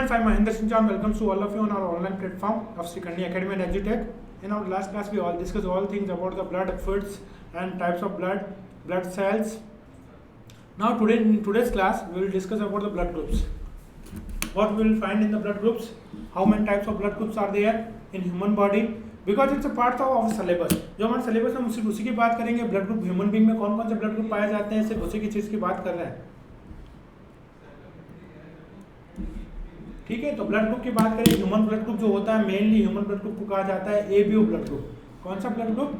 students, I'm Mahendra Singh John. Welcome to all of you on our online platform of Sikandi Academy and EduTech. In our last class, we all discussed all things about the blood fluids and types of blood cells. Now, in today's class, we will discuss about the blood groups. What we will find in the blood groups, how many types of blood groups are there in human body, because it's a part of syllabus. जो हमारे syllabus में सिर्फ उसी की बात करेंगे. Blood group human being में कौन कौन से ब्लड ग्रुप पाए जाते हैं, सिर्फ उसी की चीज़ की बात कर रहे हैं. ठीक है, तो ब्लड ग्रुप की बात करें. ह्यूमन ब्लड ग्रुप जो होता है, मेनली ह्यूमन ब्लड ग्रुप को कहा जाता है एबीओ ब्लड ग्रुप. कौन सा blood group?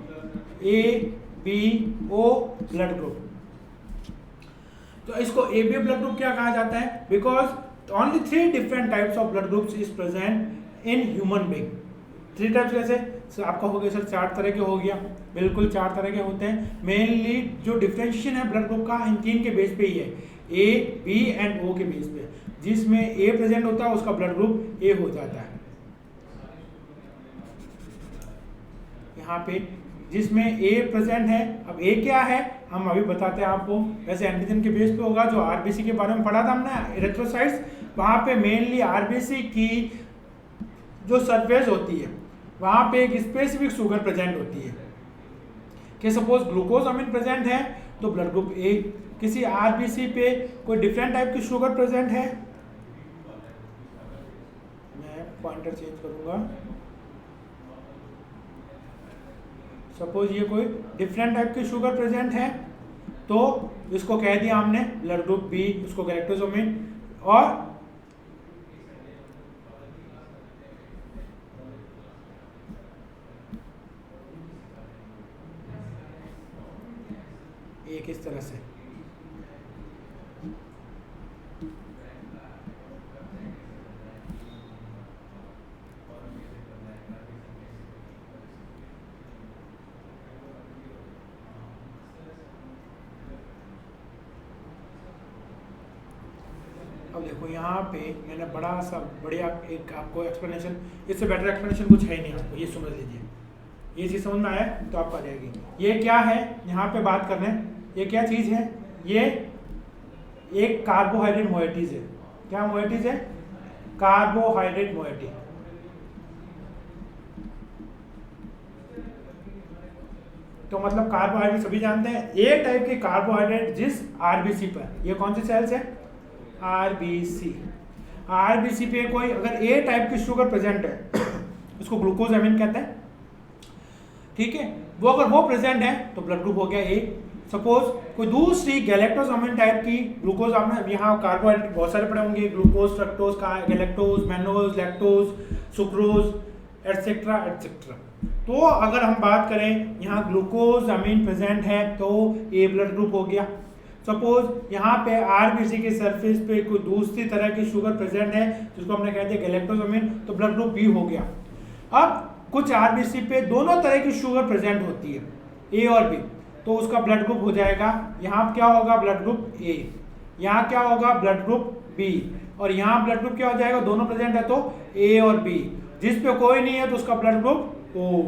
ABO blood group. तो इसको एबीओ ब्लड ग्रुप क्या कहा जाता है? Because only 3 different types of blood groups is present in human being. 3 types कैसे? आपका हो गया सर 4 तरह के हो गया. बिल्कुल 4 तरह के होते हैं. मेनली जो डिफरेंशिएशन है ब्लड ग्रुप का इन 3 के बेस पे ही है, ए, बी एंड ओ के बेस पे. जिसमें ए प्रेजेंट होता है उसका ब्लड ग्रुप ए हो जाता है. यहाँ पे जिसमें ए प्रेजेंट है, अब ए क्या है हम अभी बताते हैं आपको. वैसे एंटीजन के बेस पे होगा. जो आरबीसी के बारे में पढ़ा था हमने, इरेथ्रोसाइट्स, वहाँ पे मेनली आरबीसी की जो सरफेस होती है वहाँ पे एक स्पेसिफिक शुगर प्रेजेंट होती है. कि सपोज ग्लूकोज अमीन प्रेजेंट है तो ब्लड ग्रुप ए. किसी आरबीसी पे कोई डिफरेंट टाइप की शुगर प्रेजेंट है, मैं पॉइंटर चेंज करूंगा. सपोज ये कोई डिफरेंट टाइप की शुगर प्रेजेंट है तो इसको कह दिया हमने ब्लड ग्रुप बी, उसको गैलेक्टोसोमिन. और एक इस तरह से अब देखो यहाँ पे मैंने बड़ा सा बढ़िया एक आपको एक्सप्लेनेशन, इससे बेटर एक्सप्लेनेशन कुछ है ही नहीं. आपको ये समझ लीजिए, ये चीज़ समझ में आया तो आपको आ जाएगी. ये क्या है यहाँ पे बात कर रहे हैं, ये क्या चीज़ है? ये एक कार्बोहाइड्रेट मोइटीज है. क्या मोइटीज है? Carbohydrate moiety. तो मतलब कार्बोहाइड्रेट सभी जानते हैं. एक टाइप के कार्बोहाइड्रेट जिस आरबीसी पर, ये कौन सी सेल्स है? आरबीसी. आरबीसी पे कोई अगर ए टाइप की शुगर प्रेजेंट है उसको ग्लूकोज अमीन कहते हैं. ठीक है, वो अगर वो प्रेजेंट है तो ब्लड ग्रुप हो गया ए. सपोज कोई दूसरी गैलेक्टोसोमिन टाइप की ग्लूकोज, आपने यहाँ कार्बोहाइड्रेट बहुत सारे पढ़े होंगे, glucose, fructose, galactose, mannose, lactose, sucrose, etcetera etcetera. तो अगर हम बात करें यहाँ ग्लूकोज अमीन प्रेजेंट है तो ए ब्लड ग्रुप हो गया. सपोज यहाँ पे आरबीसी के सरफेस पे कोई दूसरी तरह की शुगर प्रेजेंट है जिसको हमने कहते हैं गैलेक्टोसोमिन, तो ब्लड ग्रुप बी हो गया. अब कुछ आरबीसी पे दोनों तरह की शुगर प्रेजेंट होती है, ए और बी, तो उसका ब्लड ग्रुप हो जाएगा. यहाँ क्या होगा? Blood group A. यहाँ क्या होगा? Blood group B. और यहाँ ब्लड ग्रुप क्या हो जाएगा? दोनों प्रेजेंट है तो ए और बी. जिस पे कोई नहीं है तो उसका ब्लड ग्रुप ओ.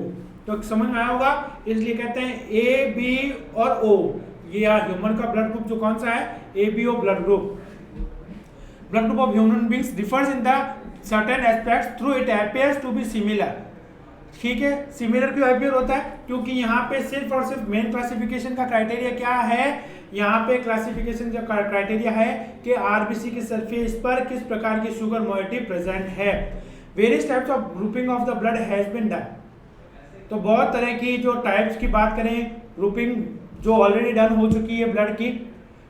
तो समझ में आया होगा, इसलिए कहते हैं ए, बी और ओ. ये ह्यूमन का ब्लड ग्रुप जो कौन सा है? ABO blood group. Blood group of human beings differs in the certain aspects through it appears to be similar. ठीक है, सिमिलर क्यों अपीयर होता है? क्योंकि यहाँ पे सिर्फ और सिर्फ मेन क्लासिफिकेशन का क्राइटेरिया क्या है? यहाँ पे क्लासिफिकेशन जो क्राइटेरिया है कि आरबीसी की सरफेस पर किस प्रकार की शुगर मोइटी प्रेजेंट है. Various types of grouping of the blood has been done. तो बहुत तरह की जो टाइप्स की बात करें, ग्रुपिंग जो ऑलरेडी डन हो चुकी है ब्लड की.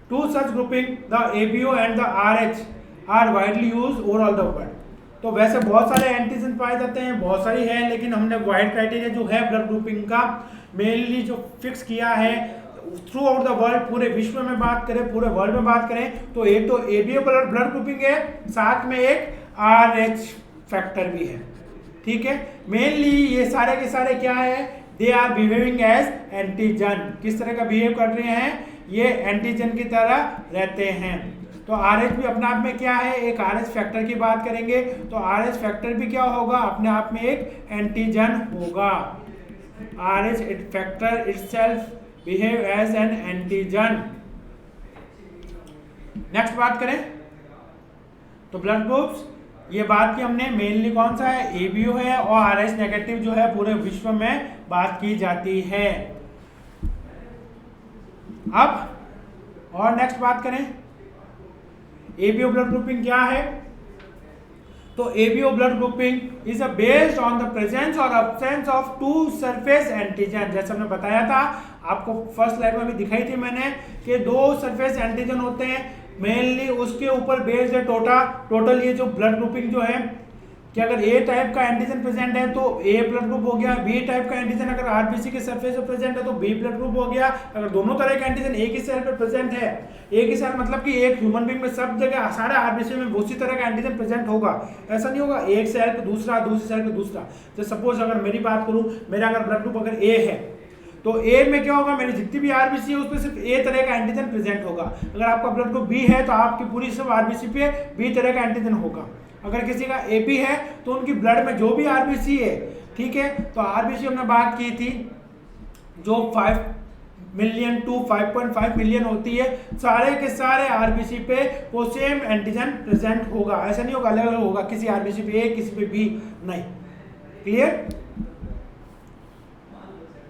Two such grouping the ABO and the Rh are widely use overall the world. तो वैसे बहुत सारे एंटीजन पाए जाते हैं, बहुत सारी है, लेकिन हमने वाइड क्राइटेरिया जो है ब्लड ग्रुपिंग का मेनली जो फिक्स किया है थ्रू आउट द वर्ल्ड, पूरे विश्व में बात करें, पूरे वर्ल्ड में बात करें तो एक तो एबीओ ब्लड ग्रुपिंग है, साथ में एक आरएच फैक्टर भी है. ठीक है, मेनली ये सारे के सारे क्या है? They are behaving as antigen. किस तरह का बिहेव कर रहे हैं? ये एंटीजन की तरह रहते हैं. तो आरएच भी अपने आप में क्या है? एक आरएच फैक्टर की बात करेंगे तो आरएच फैक्टर भी क्या होगा? अपने आप में एक एंटीजन होगा. Rh factor itself behave as an antigen. Next बात करें तो ब्लड ग्रुप्स ये बात की हमने मेनली कौन सा है, एबीओ है, और आरएच नेगेटिव जो है पूरे विश्व में बात की जाती है। अब और नेक्स्ट बात करें, एबीओ ब्लड ग्रुपिंग क्या है। तो ABO blood grouping is based on the presence और absence of two surface antigen. जैसे हमने बताया था, आपको फर्स्ट स्लाइड में भी दिखाई थी मैंने कि दो सरफेस एंटीजन होते हैं, मेनली उसके ऊपर बेस्ड है टोटल ये जो ब्लड ग्रुपिंग जो है कि अगर ए टाइप का एंटीजन प्रेजेंट है तो ए ब्लड ग्रुप हो गया, बी टाइप का एंटीजन अगर आरबीसी के सरफेस पे प्रेजेंट है तो बी ब्लड ग्रुप हो गया। अगर दोनों तरह का एंटीजन एक ही सेल पे प्रेजेंट है, एक ही सेल मतलब कि एक ह्यूमन बीइंग में सब जगह सारे आरबीसी में उसी तरह का एंटीजन प्रेजेंट होगा, ऐसा नहीं होगा एक सेल पे दूसरा, दूसरी सेल पे दूसरा। जैसे सपोज अगर मेरी बात करूं, मेरा अगर ब्लड ग्रुप अगर ए है तो ए में क्या होगा, मेरी जितनी भी आरबीसी है उसमें सिर्फ ए तरह का एंटीजन प्रेजेंट होगा। अगर आपका ब्लड ग्रुप बी है तो आपकी पूरी सब आरबीसी पे बी तरह का एंटीजन होगा। अगर किसी का एबी है तो उनकी ब्लड में जो भी आरबीसी है, ठीक है, तो आरबीसी हमने बात की थी जो 5 मिलियन टू 5.5 मिलियन होती है, सारे के सारे आरबीसी पे वो सेम एंटीजन प्रेजेंट होगा। ऐसा नहीं होगा अलग अलग होगा, किसी आरबीसी पे ए किसी पे बी नहीं। Clear.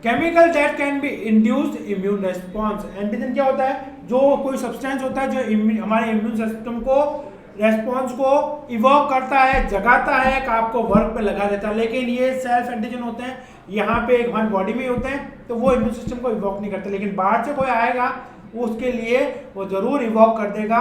Chemical that can be induced immune response. Antigen क्या होता है, जो कोई सब्सटेंस होता है जो हमारे इम्यून सिस्टम को रेस्पॉन्स को इवॉक करता है, जगाता है, कि आपको वर्क पे लगा देता है। लेकिन ये सेल्फ एंटीजन होते हैं, यहाँ पे हमारी बॉडी में होते हैं, तो वो इम्यून सिस्टम को इवॉक नहीं करते। लेकिन बाहर से कोई आएगा उसके लिए वो जरूर इवॉक कर देगा।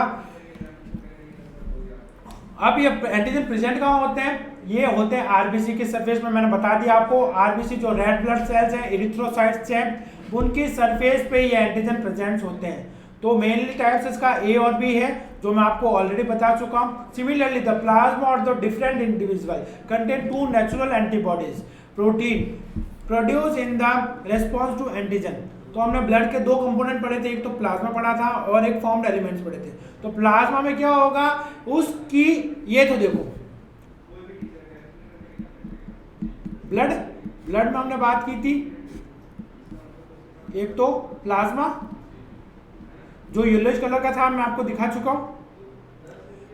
अब ये एंटीजन प्रेजेंट कहाँ होते हैं, ये होते हैं आरबीसी के सरफेस में। मैंने बता दिया आपको, आरबीसी जो रेड ब्लड सेल्स हैं, एरिथ्रोसाइट्स हैं, उनकी सरफेस पे ये एंटीजन प्रेजेंट होते हैं। तो मेनली टाइप्स इसका ए और बी है, जो मैं आपको ऑलरेडी बता चुका हूं। सिमिलरली द प्लाज्मा और the different individual contain two natural antibodies protein produce in the response to antigen. तो हमने ब्लड के दो कंपोनेंट पढ़े थे, एक तो प्लाज्मा पढ़ा था और एक फॉर्म्ड एलिमेंट्स पढ़े थे। तो प्लाज्मा में क्या होगा, उसकी ये तो देखो ब्लड में हमने बात की थी, एक तो प्लाज्मा जो येलोइश कलर का था मैं आपको दिखा चुका हूं,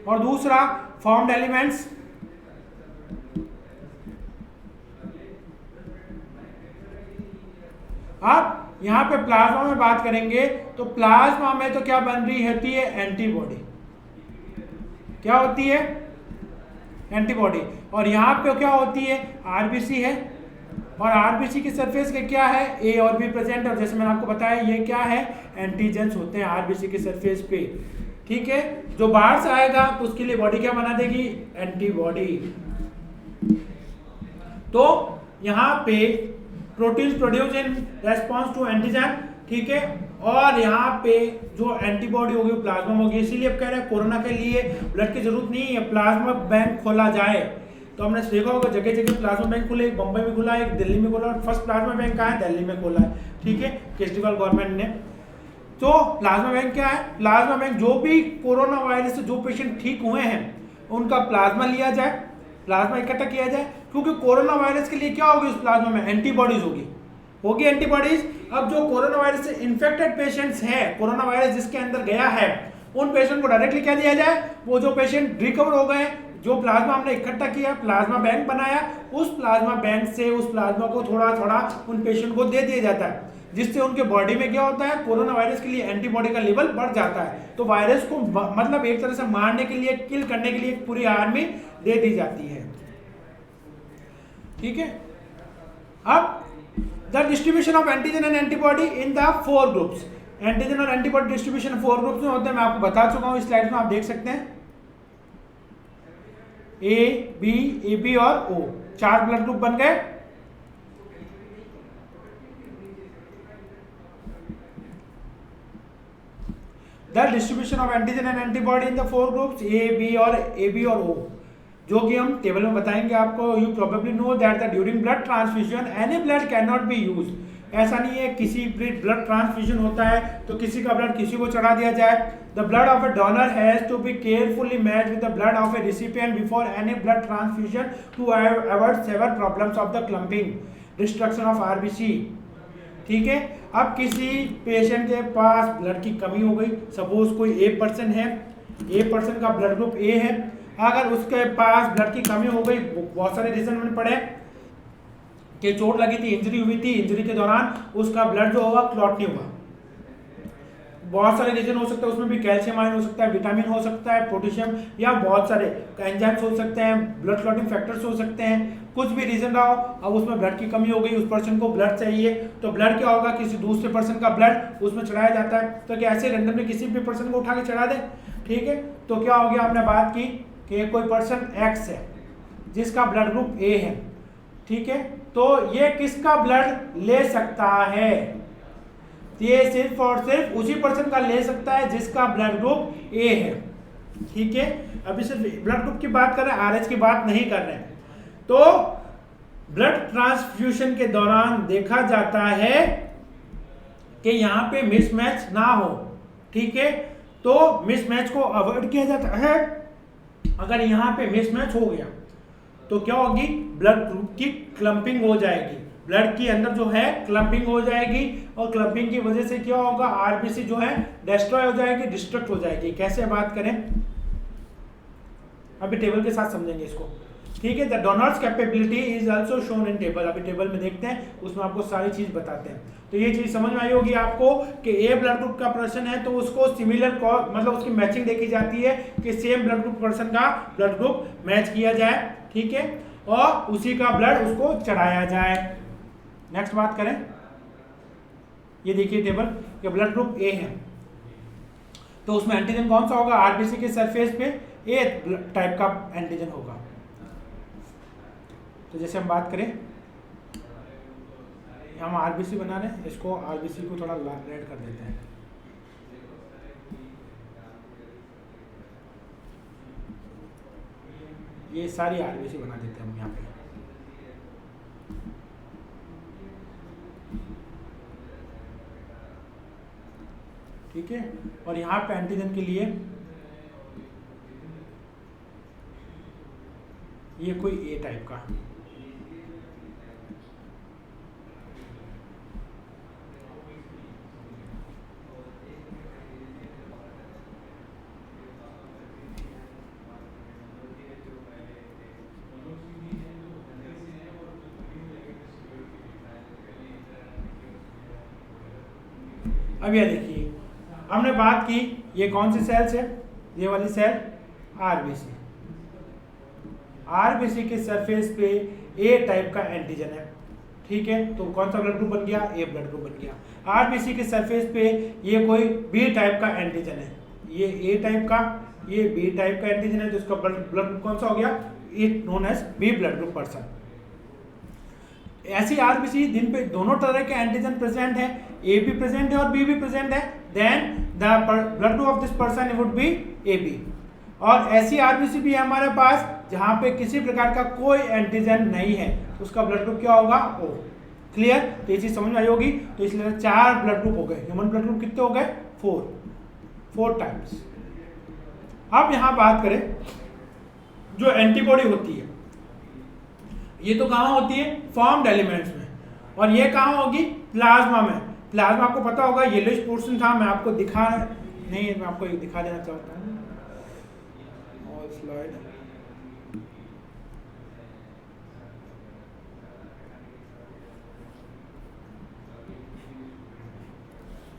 और दूसरा फॉर्म्ड एलिमेंट्स। अब यहां पे प्लाज्मा में बात करेंगे तो प्लाज्मा में तो क्या बन रही होती है, एंटीबॉडी। क्या होती है, एंटीबॉडी। और यहां पे क्या होती है, आरबीसी है, और आरबीसी की सरफेस के क्या है, ए और बी प्रेजेंट। और जैसे मैंने आपको बताया ये क्या है, एंटीजेंस होते हैं आरबीसी की सरफेस पे। ठीक है, जो बाहर से आएगा तो उसके लिए बॉडी क्या बना देगी, एंटीबॉडी। तो यहाँ पे protein produce in response to antigen, ठीक है, और यहाँ पे जो एंटीबॉडी होगी प्लाज्मा होगी। इसीलिए अब कह रहे हैं कोरोना के लिए ब्लड की जरूरत नहीं है, प्लाज्मा बैंक खोला जाए। तो हमने देखा होगा जगह जगह प्लाज्मा बैंक खुले, एक बम्बई में खुला, एक दिल्ली में खुला, और फर्स्ट प्लाज्मा बैंक कहाँ है, दिल्ली में खोला है। ठीक है, केजरीवाल गवर्नमेंट ने। तो प्लाज्मा बैंक क्या है, प्लाज्मा बैंक जो भी कोरोना वायरस से जो पेशेंट ठीक हुए हैं उनका प्लाज्मा लिया जाए, प्लाज्मा इकट्ठा किया जाए, क्योंकि कोरोना वायरस के लिए क्या होगी उस प्लाज्मा में, एंटीबॉडीज होगी एंटीबॉडीज। अब जो कोरोना वायरस से इन्फेक्टेड पेशेंट्स हैं, कोरोना वायरस जिसके अंदर गया है, उन पेशेंट को डायरेक्टली क्या दिया जाए, वो जो पेशेंट रिकवर हो गए, जो प्लाज्मा हमने इकट्ठा किया, प्लाज्मा बैंक बनाया, उस प्लाज्मा बैंक से उस प्लाज्मा को थोड़ा थोड़ा उन पेशेंट को दे दिया जाता है, जिससे उनके बॉडी में क्या होता है, कोरोना वायरस के लिए एंटीबॉडी का लेवल बढ़ जाता है। तो वायरस को मतलब एक तरह से मारने के लिए, किल करने के लिए पूरी आर्मी दे दी जाती है। ठीक है, अब the distribution of antigen and antibody in the 4 groups. Antigen और एंटीबॉडी डिस्ट्रीब्यूशन 4 ग्रुप्स में होते हैं, मैं आपको बता चुका हूं, इस स्लाइड में आप देख सकते हैं। ए बी और ओ, 4 ब्लड ग्रुप बन गए। The distribution of antigen and antibody in the 4 groups A B और ओ, जो कि हम टेबल में बताएंगे आपको। You probably know that the during blood transfusion any blood can not be use. ऐसा नहीं है किसी ब्लड ट्रांसफ्यूजन होता है तो किसी का ब्लड किसी को चढ़ा दिया जाए। The blood of a donor has to be carefully matched with the blood of a recipient before any blood transfusion to avoid severe problems of the clumping destruction of RBC. ठीक है, अब किसी patient के पास blood की कमी हो गई, suppose कोई ए पर्सन है, ए पर्सन का ब्लड ग्रुप ए है, अगर उसके पास ब्लड की कमी हो गई, बहुत सारे रीजन मैंने पढ़े कि चोट लगी थी, इंजरी हुई थी, इंजरी के दौरान उसका ब्लड जो होगा क्लॉट नहीं हुआ, बहुत सारे रीजन हो सकते हैं, उसमें भी कैल्शियम आयन हो सकता है, विटामिन हो सकता है, पोटेशियम या बहुत सारे एंजाइम्स हो सकते हैं, ब्लड क्लॉटिंग फैक्टर्स हो सकते हैं, कुछ भी रीजन रहा हो। अब उसमें ब्लड की कमी हो गई, उस पर्सन को ब्लड चाहिए, तो ब्लड क्या होगा, किसी दूसरे पर्सन का ब्लड उसमें चढ़ाया जाता है। तो क्या ऐसे रैंडमली किसी भी पर्सन को उठा के चढ़ा दे? ठीक है, तो क्या हो गया, हमने बात की कि कोई पर्सन एक्स है जिसका ब्लड ग्रुप ए है, ठीक है, तो ये किसका ब्लड ले सकता है? ये सिर्फ और सिर्फ उसी पर्सन का ले सकता है जिसका ब्लड ग्रुप ए है, ठीक है। अभी सिर्फ ब्लड ग्रुप की बात कर रहे हैं, आरएच की बात नहीं कर रहे हैं। तो ब्लड ट्रांसफ्यूजन के दौरान देखा जाता है कि यहाँ पे मिसमैच ना हो, ठीक है, तो मिसमैच को अवॉइड किया जाता है। अगर यहाँ पे मिसमैच हो गया तो क्या होगी, ब्लड ग्रुप की क्लम्पिंग हो जाएगी, ब्लड के अंदर जो है क्लम्पिंग हो जाएगी, और क्लम्पिंग की वजह से क्या होगा, आरबीसी जो है डिस्ट्रॉय हो जाएगी, डिस्ट्रक्ट हो जाएगी। कैसे बात करें, अभी टेबल के साथ समझेंगे इसको, ठीक है। The donors capability is also shown in table, अभी टेबल में देखते हैं, उसमें आपको सारी चीज बताते हैं। तो ये चीज समझ में आई होगी आपको कि ए ब्लड ग्रुप का पर्सन है तो उसको सिमिलर मतलब उसकी मैचिंग देखी जाती है कि सेम ब्लड ग्रुप पर्सन का ब्लड ग्रुप मैच किया जाए, ठीक है, और उसी का ब्लड उसको चढ़ाया जाए। नेक्स्ट बात करें, ये देखिए टेबल कि ब्लड ग्रुप ए है तो उसमें एंटीजन कौन सा होगा, आरबीसी के सरफेस पे ए टाइप का एंटीजन होगा। तो जैसे हम बात करें, हम आरबीसी बना रहे हैं, इसको आरबीसी को थोड़ा रेड कर देते हैं, ये सारी आरबीसी बना देते हैं हम यहाँ पे। ठीक है, और यहाँ पे एंटीजन के लिए ये कोई ए टाइप का, अब ये देखिए हमने बात की, ये कौन सी सेल्स है, ये वाली सेल आरबीसी, आरबीसी के सरफेस पे ए टाइप का एंटीजन है, ठीक है, तो कौन सा ब्लड ग्रुप बन गया, ए ब्लड ग्रुप बन गया। आरबीसी के सरफेस पे ये कोई बी टाइप का एंटीजन है, ये ए टाइप का, ये बी टाइप का एंटीजन है, तो इसका ब्लड ग्रुप कौन सा हो गया, it known as B blood group person. ऐसी आरबीसी जिन पे दोनों तरह के एंटीजन प्रेजेंट है, ए भी प्रेजेंट है और बी भी प्रेजेंट है, then the blood group of this person would be A B. और ऐसी आरबीसी भी है हमारे पास जहां पे किसी प्रकार का कोई एंटीजन नहीं है, तो उसका ब्लड ग्रुप क्या होगा, ओ। क्लियर, तो ये चीज समझ में आई होगी। तो इसलिए 4 ब्लड ग्रुप हो गए, ह्यूमन ब्लड ग्रुप कितने हो गए, 4 टाइप्स। अब यहां बात करें जो एंटीबॉडी होती है, ये तो कहाँ होती है, फॉर्म्ड एलिमेंट्स में, और ये कहाँ होगी, प्लाज्मा में। प्लाज्मा आपको पता होगा येलोइश पोर्शन था, मैं आपको दिखा नहीं, मैं आपको दिखा देना चाहता हूँ, और स्लाइड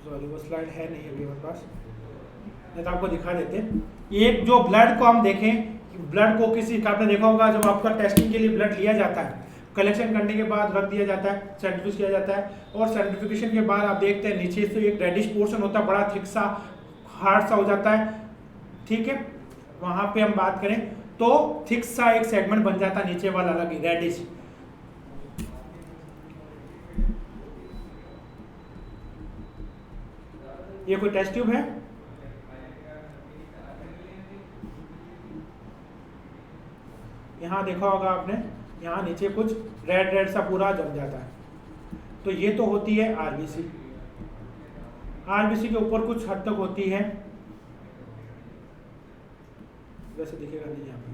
सॉरी वो स्लाइड है नहीं अभी मेरे पास, नहीं तो आपको दिखा देते। एक जो ब्लड को हम देखें, ब्लड को किसी का आपने देखा होगा जब आपका टेस्टिंग के लिए ब्लड लिया जाता है, कलेक्शन करने के बाद रख दिया जाता है, सेंट्रीफ्यूज किया जाता है, और सेंट्रीफ्यूगेशन के बाद आप देखते हैं नीचे से एक रेडिश पोर्शन होता है, बड़ा थिक सा हार्ड सा हो जाता है, ठीक है, वहां पे हम बात करें तो थिक सा एक सेगमेंट बन जाता है नीचे वाला अलग ही रेडिश। ये कोई टेस्ट ट्यूब है, यहाँ देखा होगा आपने, यहाँ नीचे कुछ रेड सा पूरा जम जाता है, तो ये तो होती है आरबीसी। आरबीसी के ऊपर कुछ हद तक होती है, वैसे दिखेगा नहीं यहाँ पे,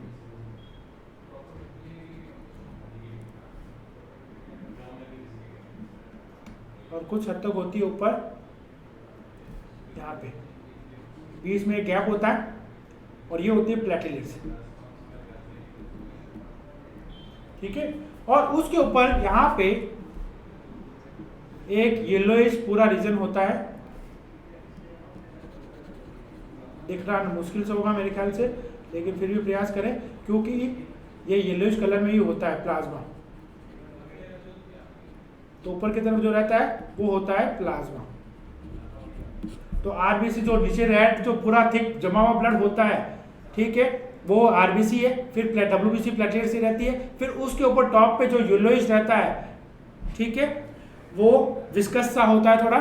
और कुछ हद तक होती है ऊपर, यहाँ पे बीच में गैप होता है, और ये होती है प्लेटलेट्स। ठीक है। और उसके ऊपर यहाँ पे एक येलोइश पूरा रीजन होता है, दिखना मुश्किल से होगा मेरे ख्याल से, लेकिन फिर भी प्रयास करें, क्योंकि ये येलोइश कलर में ही होता है प्लाज्मा। तो ऊपर की तरफ जो रहता है वो होता है प्लाज्मा। तो आरबीसी जो नीचे रेड जो पूरा थिक जमा हुआ ब्लड होता है, ठीक है, वो आरबीसी है। फिर डब्ल्यूबीसी प्लेटलेट्स ही रहती है। फिर उसके ऊपर टॉप पे जो येलोइश रहता है, ठीक है, वो विस्कस सा होता है थोड़ा,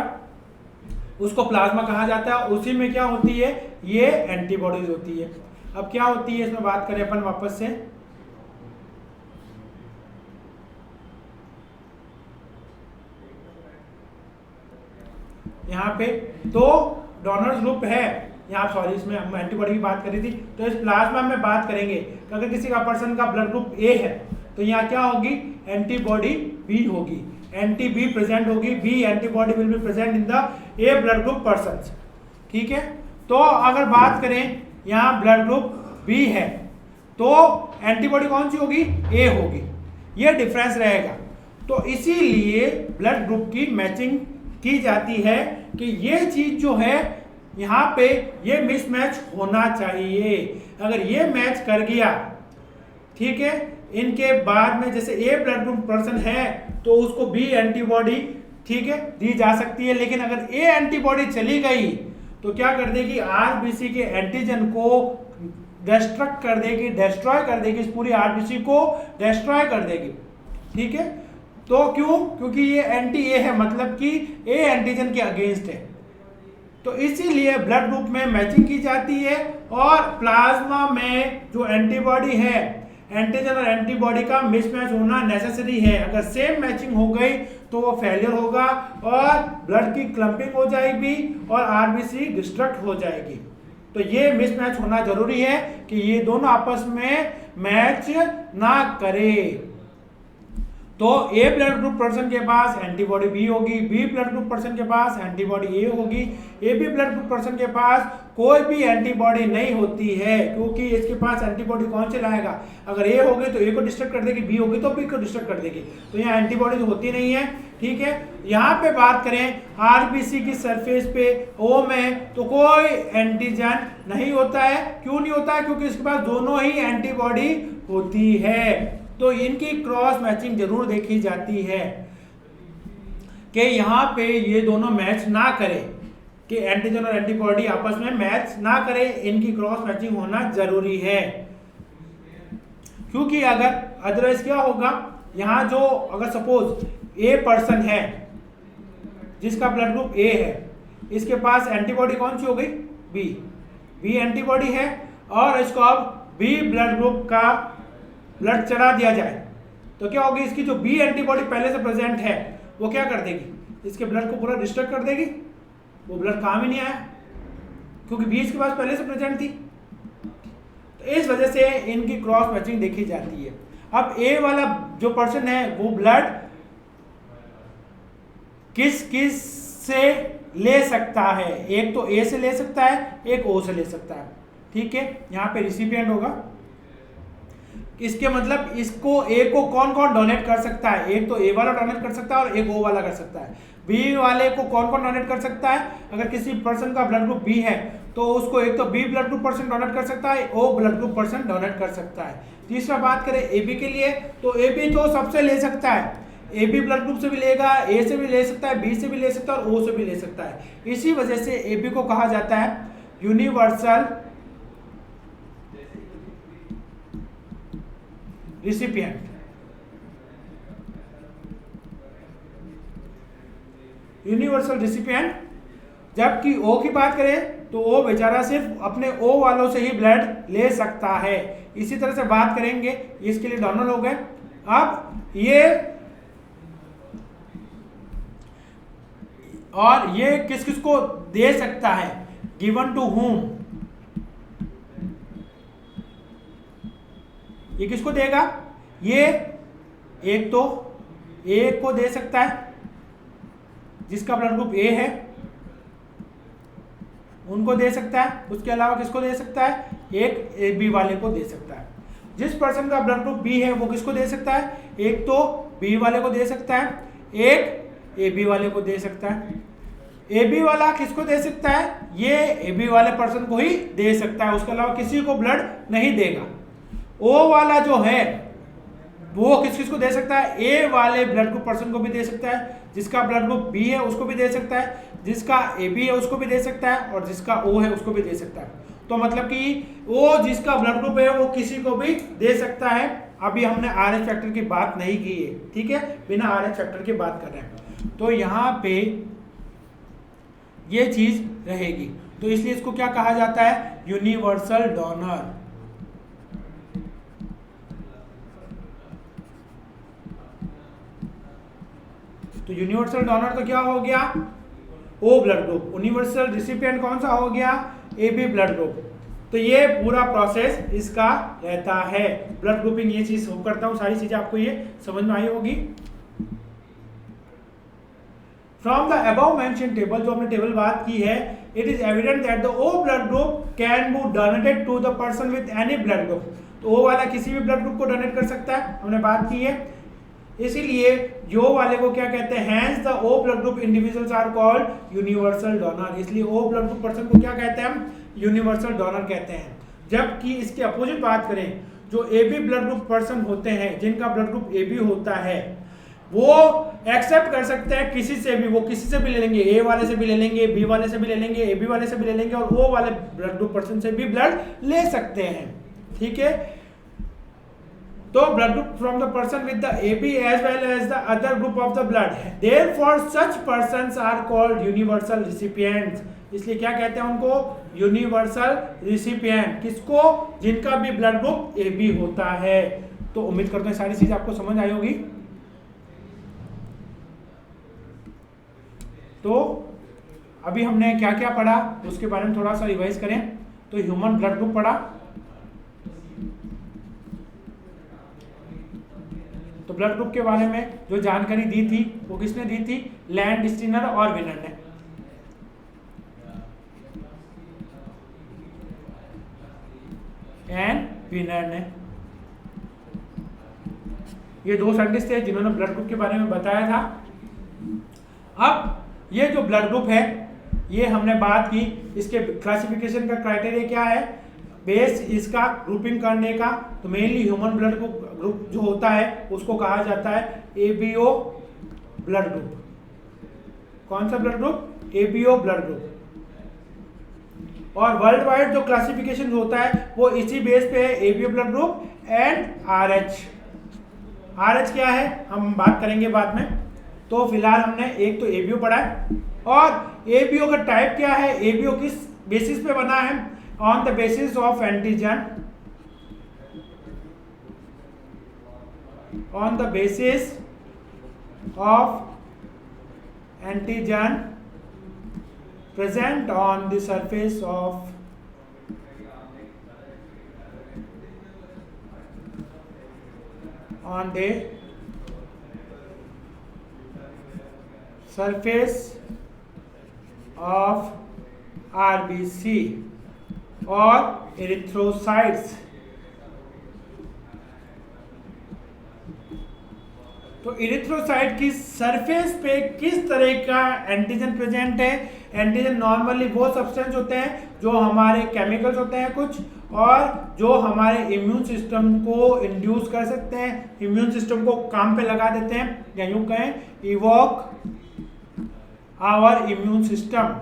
उसको प्लाज्मा कहा जाता है। उसी में क्या होती है, ये एंटीबॉडीज होती है। अब क्या होती है इसमें बात करें अपन वापस से, यहाँ पे दो डोनर्स ग्रुप है, यहाँ सॉरी इसमें हम एंटीबॉडी की बात करी थी, तो इस प्लाज्मा में बात करेंगे कि अगर किसी का पर्सन का ब्लड ग्रुप ए है तो यहाँ क्या होगी, एंटीबॉडी बी होगी, एंटी बी प्रेजेंट होगी, B antibody will be present in the A blood group person. ठीक है। तो अगर बात करें यहाँ ब्लड ग्रुप बी है तो एंटीबॉडी कौन सी होगी, ए होगी, ये डिफरेंस रहेगा। तो इसीलिए ब्लड ग्रुप की मैचिंग की जाती है कि ये चीज जो है यहाँ पे ये मिसमैच होना चाहिए। अगर ये मैच कर गया, ठीक है, इनके बाद में जैसे ए ब्लड ग्रुप पर्सन है तो उसको बी एंटीबॉडी, ठीक है, दी जा सकती है। लेकिन अगर ए एंटीबॉडी चली गई तो क्या कर देगी, आरबीसी के एंटीजन को डिस्ट्रक्ट कर देगी, डिस्ट्रॉय कर देगी, इस पूरी आरबीसी को डिस्ट्रॉय कर देगी। ठीक है। तो क्यों, क्योंकि ये एंटी ए है, मतलब कि ए एंटीजन के अगेंस्ट है। तो इसीलिए ब्लड ग्रुप में मैचिंग की जाती है और प्लाज्मा में जो एंटीबॉडी है, एंटीजन और एंटीबॉडी का मिसमैच होना नेसेसरी है। अगर सेम मैचिंग हो गई तो वो फेलियर होगा और ब्लड की क्लम्पिंग हो जाएगी और आरबीसी डिस्ट्रक्ट हो जाएगी। तो ये मिसमैच होना जरूरी है कि ये दोनों आपस में मैच ना करे। तो ए ब्लड ग्रुप पर्सन के पास एंटीबॉडी बी होगी, बी ब्लड ग्रुप पर्सन के पास एंटीबॉडी ए होगी, A B blood group person के पास कोई भी एंटीबॉडी नहीं होती है, क्योंकि इसके पास एंटीबॉडी कौन से लाएगा, अगर ए होगी तो ए को डिस्ट्रक्ट कर देगी, बी होगी तो बी को डिस्ट्रक्ट कर देगी। तो यहाँ एंटीबॉडी होती नहीं है। ठीक है। यहाँ पे बात करें आरबीसी की सरफेस पे ओ में तो कोई एंटीजन नहीं होता है। क्यों नहीं होता है, क्योंकि इसके पास दोनों ही एंटीबॉडी होती है। तो इनकी क्रॉस मैचिंग जरूर देखी जाती है कि यहाँ पे ये दोनों मैच ना करें, कि एंटीजन और एंटीबॉडी आपस में मैच ना करें, इनकी क्रॉस मैचिंग होना जरूरी है। क्योंकि अगर अदरवाइज क्या होगा, यहाँ जो अगर सपोज ए पर्सन है जिसका ब्लड ग्रुप ए है, इसके पास एंटीबॉडी कौन सी हो गई, बी एंटीबॉडी है, और इसको अब बी ब्लड ग्रुप का ब्लड चढ़ा दिया जाए तो क्या होगी, इसकी जो बी एंटीबॉडी पहले से प्रेजेंट है वो क्या कर देगी, इसके ब्लड को पूरा डिस्ट्रक्ट कर देगी, वो ब्लड काम ही नहीं आया क्योंकि बी इसके पास पहले से प्रेजेंट थी। तो इस वजह से इनकी क्रॉस मैचिंग देखी जाती है। अब ए वाला जो पर्सन है वो ब्लड किस किस से ले सकता है, एक तो ए से ले सकता है, एक ओ से ले सकता है। ठीक है। यहाँ पे रिसिपिएंट होगा, इसके मतलब इसको ए को कौन कौन डोनेट कर सकता है, एक तो ए वाला डोनेट कर सकता है और एक ओ वाला कर सकता है। बी वाले को कौन कौन डोनेट कर सकता है, अगर किसी पर्सन का ब्लड ग्रुप बी है तो उसको एक तो B blood group person donate कर सकता है, O blood group person donate कर सकता है। तीसरा बात करें ए बी के लिए तो ए बी तो सबसे ले सकता है, ए बी ब्लड ग्रुप से भी लेगा, ए से भी ले सकता है, बी से भी ले सकता है और ओ से भी ले सकता है। इसी वजह से ए बी को कहा जाता है यूनिवर्सल रिसिपिएंट। Universal recipient. जबकि ओ की बात करें तो ओ बेचारा सिर्फ अपने ओ वालों से ही ब्लड ले सकता है। इसी तरह से बात करेंगे, इसके लिए डोनर हो गए। अब ये और ये किस किस को दे सकता है, गिवन टू whom, ये किसको देगा, ये एक तो ए को दे सकता है जिसका ब्लड ग्रुप ए है, उनको दे सकता है। उसके अलावा किसको दे सकता है, एक ए बी वाले को दे सकता है। जिस पर्सन का ब्लड ग्रुप बी है वो किसको दे सकता है, एक तो बी वाले को दे सकता है, एक ए बी वाले को दे सकता है। ए बी वाला किसको दे सकता है, ये ए बी वाले पर्सन को ही दे सकता है, उसके अलावा किसी को ब्लड नहीं देगा। ओ वाला जो है वो किसको दे सकता है, ए वाले ब्लड ग्रुप पर्सन को भी दे सकता है, जिसका ब्लड ग्रुप बी है उसको भी दे सकता है, जिसका ए बी है उसको भी दे सकता है, और जिसका ओ है उसको भी दे सकता है। तो मतलब कि वो जिसका ब्लड ग्रुप है वो किसी को भी दे सकता है। अभी हमने आर एच फैक्टर की बात नहीं की है, ठीक है, बिना आर एच फैक्टर की बात कर रहे हैं। तो यहाँ पे ये चीज रहेगी, तो इसलिए इसको क्या कहा जाता है, यूनिवर्सल डोनर। तो यूनिवर्सल डोनर तो क्या हो गया, O blood group. Universal recipient कौन सा हो गया, ए बी ब्लड ग्रुप। तो ये पूरा प्रोसेस इसका रहता है, ब्लड ग्रुपिंग ये चीज करता हूं, सारी चीजें आपको ये समझ में आई होगी। From the above mention table, जो हमने टेबल बात की है, it is evident that the O blood group can be donated to the person with any blood group. तो ओ वाला किसी भी ब्लड ग्रुप को डोनेट कर सकता है, हमने बात की है। इसीलिए यो वाले को क्या कहते हैं, hence the O blood group individuals are called universal donor. इसलिए ओ ब्लड ग्रुप पर्सन को क्या कहते हैं हम, यूनिवर्सल डोनर कहते हैं। जबकि इसके अपोजिट बात करें, जो A B blood group person होते हैं, जिनका ब्लड ग्रुप ए बी होता है, वो एक्सेप्ट कर सकते हैं किसी से भी, वो किसी से भी ले लेंगे, ए वाले से भी ले लेंगे, बी वाले से भी ले लेंगे, ए बी वाले से भी ले लेंगे, और ओ वाले ब्लड ग्रुप पर्सन से भी ब्लड ले सकते हैं, ठीक है। तो blood group from the person with the AB as well as the other group of the blood, therefore such persons are called universal recipients। इसलिए क्या कहते हैं उनको, यूनिवर्सल रिसिपिएंट। किसको, जिनका भी ब्लड ग्रुप AB होता है। तो उम्मीद करते हैं सारी चीजें आपको समझ आई होगी। तो अभी हमने क्या क्या पढ़ा उसके बारे में थोड़ा सा रिवाइज करें। तो ह्यूमन ब्लड ग्रुप पढ़ा, तो ब्लड ग्रुप के बारे में जो जानकारी दी थी वो किसने दी थी, लैंडस्टीनर और विनर ने। विनर ने, ये दो साइंटिस्ट थे जिन्होंने ब्लड ग्रुप के बारे में बताया था। अब ये जो ब्लड ग्रुप है, ये हमने बात की, इसके क्लासिफिकेशन का क्राइटेरिया क्या है, बेस इसका ग्रुपिंग करने का। तो मेनली ह्यूमन ब्लड ग्रुप जो होता है उसको कहा जाता है एबीओ ब्लड ग्रुप। कौन सा blood group, ABO blood group. और वर्ल्ड वाइड जो क्लासिफिकेशन होता है वो इसी बेस पे है, ABO blood group and RH. RH क्या है हम बात करेंगे बाद में। तो फिलहाल हमने एक तो एबीओ पढ़ा है, और एबीओ का टाइप क्या है, एबीओ किस बेसिस पे बना है, on the basis of antigen, on the basis of antigen present on the surface of of RBC और एरिथ्रोसाइट्स। तो एरिथ्रोसाइट की सरफेस पे किस तरह का एंटीजन प्रेजेंट है। एंटीजन नॉर्मली वो सब्सटेंस होते हैं जो हमारे केमिकल्स होते हैं कुछ, और जो हमारे इम्यून सिस्टम को इंड्यूस कर सकते हैं, इम्यून सिस्टम को काम पे लगा देते हैं, या यूं कहें इवोक आवर इम्यून सिस्टम।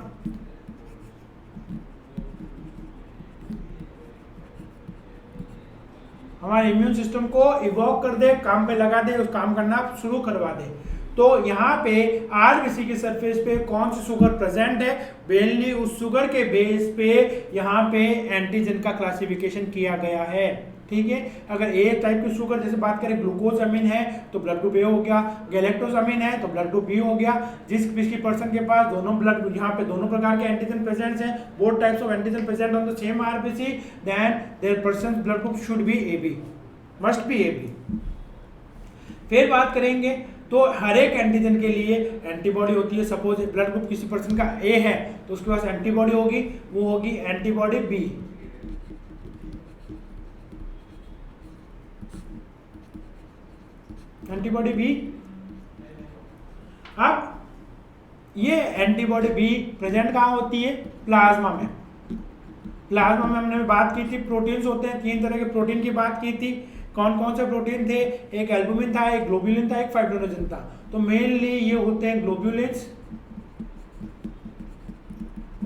हमारे इम्यून सिस्टम को इवोक कर दे, काम पे लगा दे, उस काम करना शुरू करवा दे। तो यहाँ पे आरबीसी के सरफेस पे कौन सी शुगर प्रेजेंट है, मेनली उस शुगर के बेस पे यहाँ पे एंटीजन का क्लासिफिकेशन किया गया है, ठीक है। अगर ए टाइप की शुगर जैसे बात करें, ग्लूकोज अमीन है तो ब्लड ग्रुप ए हो गया, गैलेक्टोज अमीन है तो ब्लड ग्रुप बी हो गया। जिस किसी पर्सन के पास दोनों ब्लड, यहाँ पे दोनों प्रकार के एंटीजन प्रेजेंट हैं, both types of antigen present on the same RBC, then there person blood group should be AB, must be AB. फिर बात करेंगे तो हर एक एंटीजन के लिए एंटीबॉडी होती है। सपोज ब्लड ग्रुप किसी पर्सन का ए है तो उसके पास एंटीबॉडी होगी, वो होगी एंटीबॉडी बी। Antibody B. अब ये एंटीबॉडी बी प्रेजेंट कहाँ होती है? प्लाज्मा में। प्लाज्मा में हमने बात की थी प्रोटीन्स होते हैं, 3 तरह के प्रोटीन की बात की थी। कौन कौन से प्रोटीन थे? एक एल्बुमिन था, एक ग्लोब्यूलिन था, एक फाइब्रिनोजन था। तो मेनली ये होते हैं ग्लोब्यूलिन्स,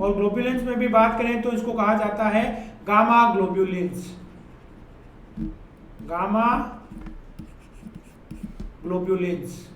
और ग्लोब्यूलिन्स में भी बात करें तो इसको कहा जाता है गामा ग्लोब्यूलिन्स। गामा ग्लोब्यूलिन्स।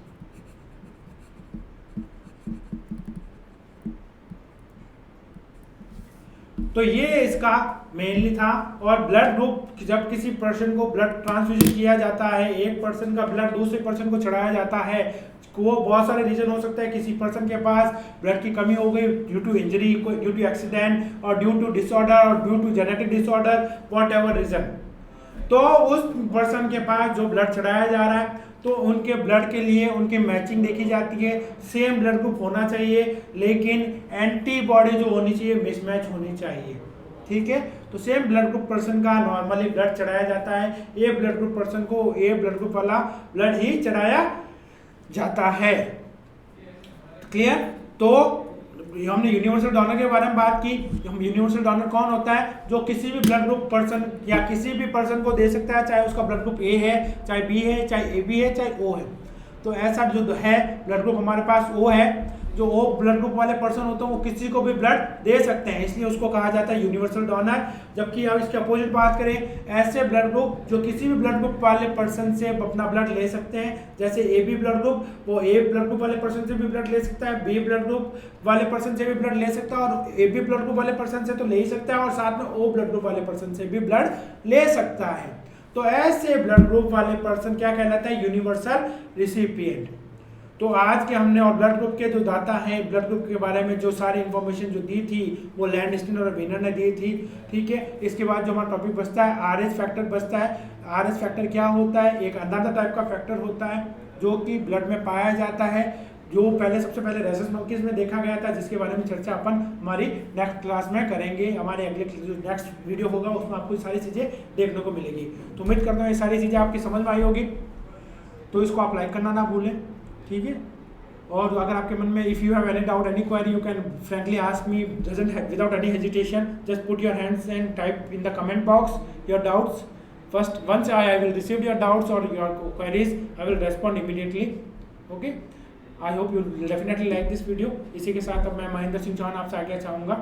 तो ये इसका मेनली था। और ब्लड ग्रुप, जब किसी पर्सन को ब्लड ट्रांसफ्यूजन किया जाता है, एक पर्सन का ब्लड दूसरे पर्सन को चढ़ाया जाता है, वो बहुत सारे रीजन हो सकता है। किसी पर्सन के पास ब्लड की कमी हो गई due to injury, due to accident, और ड्यू टू डिसऑर्डर, और due to genetic disorder, whatever reason. तो उस पर्सन के पास जो ब्लड चढ़ाया जा रहा है, तो उनके ब्लड के लिए उनके मैचिंग देखी जाती है। सेम ब्लड ग्रुप होना चाहिए, लेकिन एंटीबॉडी जो होनी चाहिए मिसमैच होनी चाहिए। ठीक है, तो सेम ब्लड ग्रुप पर्सन का नॉर्मली ब्लड चढ़ाया जाता है। ए ब्लड ग्रुप पर्सन को ए ब्लड ग्रुप वाला ब्लड ही चढ़ाया जाता है। क्लियर? तो हमने यूनिवर्सल डोनर के बारे में बात की। यूनिवर्सल डोनर कौन होता है? जो किसी भी ब्लड ग्रुप पर्सन या किसी भी पर्सन को दे सकता है, चाहे उसका ब्लड ग्रुप ए है, चाहे बी है, चाहे ए बी है, चाहे ओ है। तो ऐसा जो है ब्लड ग्रुप हमारे पास ओ है, जो ओ ब्लड ग्रुप वाले पर्सन होते हैं वो किसी को भी ब्लड दे सकते हैं, इसलिए उसको कहा जाता है यूनिवर्सल डोनर। जबकि अब इसके अपोजिट बात करें, ऐसे ब्लड ग्रुप जो किसी भी ब्लड ग्रुप वाले पर्सन से अपना ब्लड ले सकते हैं, जैसे ए बी ब्लड ग्रुप, वो ए ब्लड ग्रुप वाले पर्सन से भी ब्लड ले सकता है, बी ब्लड ग्रुप वाले पर्सन से भी ब्लड ले सकता है, और ए बी ब्लड ग्रुप वाले पर्सन से तो ले ही सकता है, और साथ में ओ ब्लड ग्रुप वाले पर्सन से भी ब्लड ले सकता है। तो ऐसे ब्लड ग्रुप वाले पर्सन क्या कहलाता है? Universal recipient. तो आज के हमने और ब्लड ग्रुप के जो दाता हैं, ब्लड ग्रुप के बारे में जो सारी इंफॉर्मेशन जो दी थी वो लैंडस्टीन और वेनर ने दी थी। ठीक है, इसके बाद जो हमारा टॉपिक बचता है आरएच फैक्टर बचता है। आरएच फैक्टर क्या होता है? एक अनदर टाइप का फैक्टर होता है जो कि ब्लड में पाया जाता है, जो सबसे पहले रेसस मंकीज में देखा गया था, जिसके बारे में चर्चा अपन हमारी नेक्स्ट क्लास में करेंगे। हमारे अगले जो नेक्स्ट वीडियो होगा उसमें आपको सारी चीज़ें देखने को मिलेगी। तो उम्मीद करता हूँ ये सारी चीज़ें आपकी समझ में आई होगी। तो इसको आप लाइक करना ना भूलें। ठीक है, और अगर आपके मन में if you have any doubt, any query, you can frankly ask me without any hesitation. Just put your hands and type in the comment box your doubts. First once I will receive your doubts और your queries, I will respond immediately. Okay, I hope you definitely like this video. इसी के साथ अब मैं महेंद्र सिंह चौहान आपसे आज्ञा चाहूँगा।